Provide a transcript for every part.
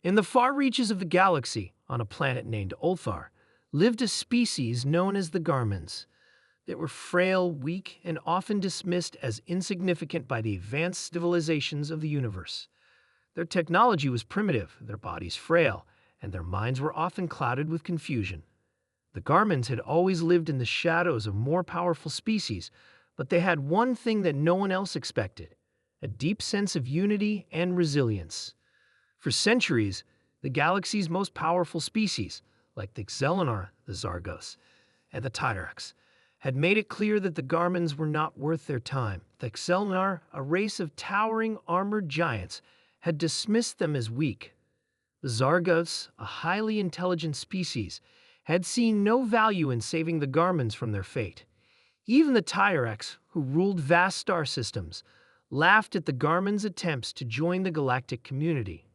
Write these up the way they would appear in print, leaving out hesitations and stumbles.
In the far reaches of the galaxy, on a planet named Ulthar, lived a species known as the Garmins. They were frail, weak, and often dismissed as insignificant by the advanced civilizations of the universe. Their technology was primitive, their bodies frail, and their minds were often clouded with confusion. The Garmins had always lived in the shadows of more powerful species, but they had one thing that no one else expected: a deep sense of unity and resilience. For centuries, the galaxy's most powerful species, like the Xelenar, the Zargos, and the Tyrax, had made it clear that the Garmins were not worth their time. The Xelenar, a race of towering armored giants, had dismissed them as weak. The Zargos, a highly intelligent species, had seen no value in saving the Garmins from their fate. Even the Tyrax, who ruled vast star systems, laughed at the Garmins' attempts to join the galactic community.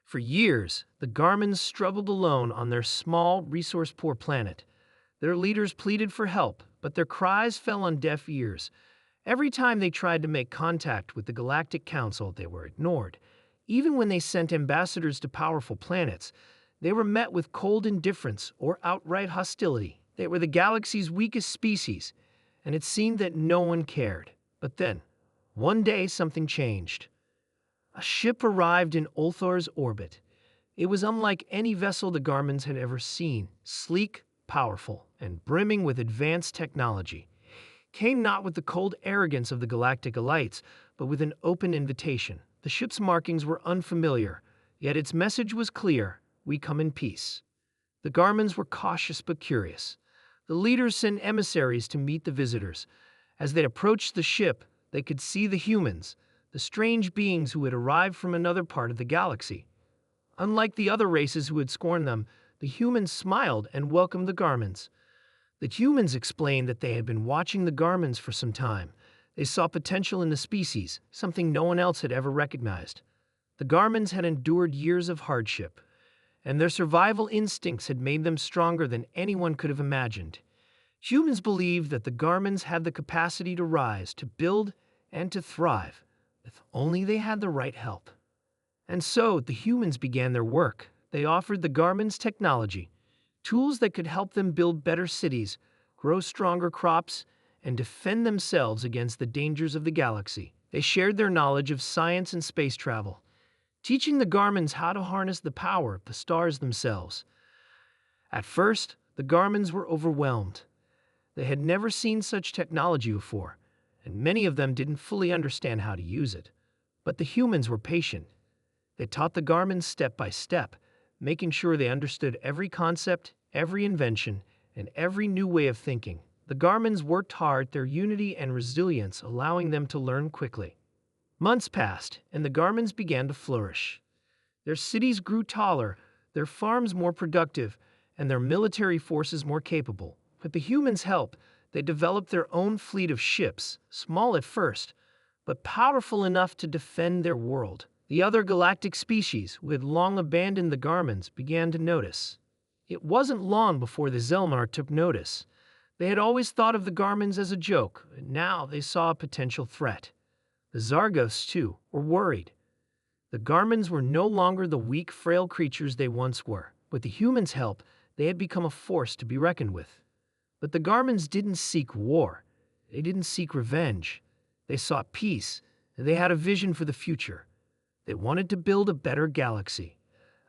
For years, the Garmins struggled alone on their small, resource-poor planet. Their leaders pleaded for help, but their cries fell on deaf ears. Every time they tried to make contact with the Galactic Council, they were ignored. Even when they sent ambassadors to powerful planets, they were met with cold indifference or outright hostility. They were the galaxy's weakest species, and it seemed that no one cared. But then, one day something changed. A ship arrived in Ulthar's orbit. It was unlike any vessel the Garmins had ever seen, sleek, powerful, and brimming with advanced technology. It came not with the cold arrogance of the galactic elites, but with an open invitation. The ship's markings were unfamiliar, yet its message was clear: we come in peace. The Garmins were cautious but curious. The leaders sent emissaries to meet the visitors. As they approached the ship, they could see the humans, the strange beings who had arrived from another part of the galaxy. Unlike the other races who had scorned them, the humans smiled and welcomed the Garmins. The humans explained that they had been watching the Garmins for some time. They saw potential in the species, something no one else had ever recognized. The Garmins had endured years of hardship, and their survival instincts had made them stronger than anyone could have imagined. Humans believed that the Garmins had the capacity to rise, to build, and to thrive, if only they had the right help. And so the humans began their work. They offered the Garmins technology, tools that could help them build better cities, grow stronger crops, and defend themselves against the dangers of the galaxy. They shared their knowledge of science and space travel, teaching the Garmins how to harness the power of the stars themselves. At first, the Garmins were overwhelmed. They had never seen such technology before, and many of them didn't fully understand how to use it. But the humans were patient. They taught the Garmins step by step, making sure they understood every concept, every invention, and every new way of thinking. The Garmins worked hard, their unity and resilience allowing them to learn quickly. Months passed, and the Garmins began to flourish. Their cities grew taller, their farms more productive, and their military forces more capable. With the humans' help, they developed their own fleet of ships, small at first, but powerful enough to defend their world. The other galactic species, who had long abandoned the Garmins, began to notice. It wasn't long before the Xelenar took notice. They had always thought of the Garmins as a joke, and now they saw a potential threat. The Zargos, too, were worried. The Garmins were no longer the weak, frail creatures they once were. With the humans' help, they had become a force to be reckoned with. But the Garmins didn't seek war. They didn't seek revenge. They sought peace, and they had a vision for the future. They wanted to build a better galaxy,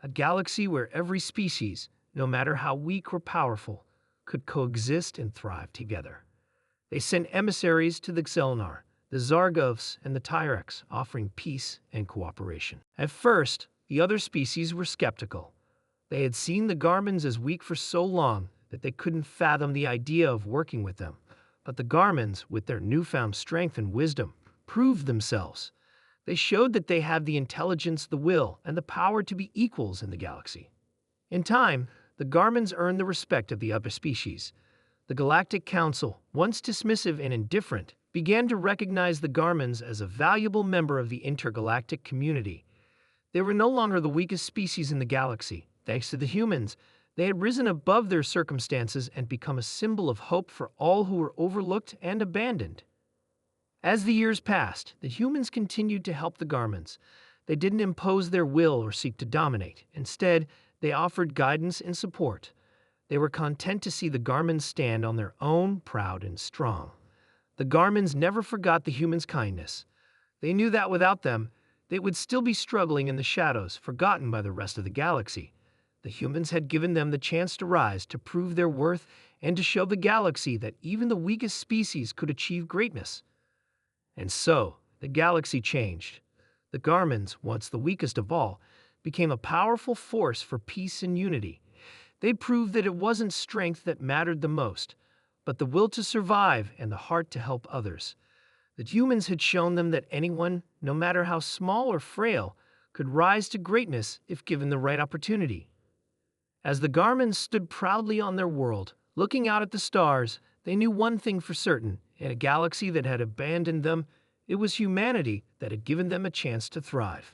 a galaxy where every species, no matter how weak or powerful, could coexist and thrive together. They sent emissaries to the Xelenar, the Zargos, and the Tyrax, offering peace and cooperation. At first, the other species were skeptical. They had seen the Garmins as weak for so long that they couldn't fathom the idea of working with them. But the Garmins, with their newfound strength and wisdom, proved themselves. They showed that they had the intelligence, the will, and the power to be equals in the galaxy. In time, the Garmins earned the respect of the other species. The Galactic Council, once dismissive and indifferent, began to recognize the Garmins as a valuable member of the intergalactic community. They were no longer the weakest species in the galaxy. Thanks to the humans, they had risen above their circumstances and become a symbol of hope for all who were overlooked and abandoned. As the years passed, the humans continued to help the Garmins. They didn't impose their will or seek to dominate. Instead, they offered guidance and support. They were content to see the Garmins stand on their own, proud and strong. The Garmins never forgot the humans' kindness. They knew that without them, they would still be struggling in the shadows, forgotten by the rest of the galaxy. The humans had given them the chance to rise, to prove their worth, and to show the galaxy that even the weakest species could achieve greatness. And so, the galaxy changed. The Garmins, once the weakest of all, became a powerful force for peace and unity. They proved that it wasn't strength that mattered the most, but the will to survive and the heart to help others. The humans had shown them that anyone, no matter how small or frail, could rise to greatness if given the right opportunity. As the Garmins stood proudly on their world, looking out at the stars, they knew one thing for certain: in a galaxy that had abandoned them, it was humanity that had given them a chance to thrive.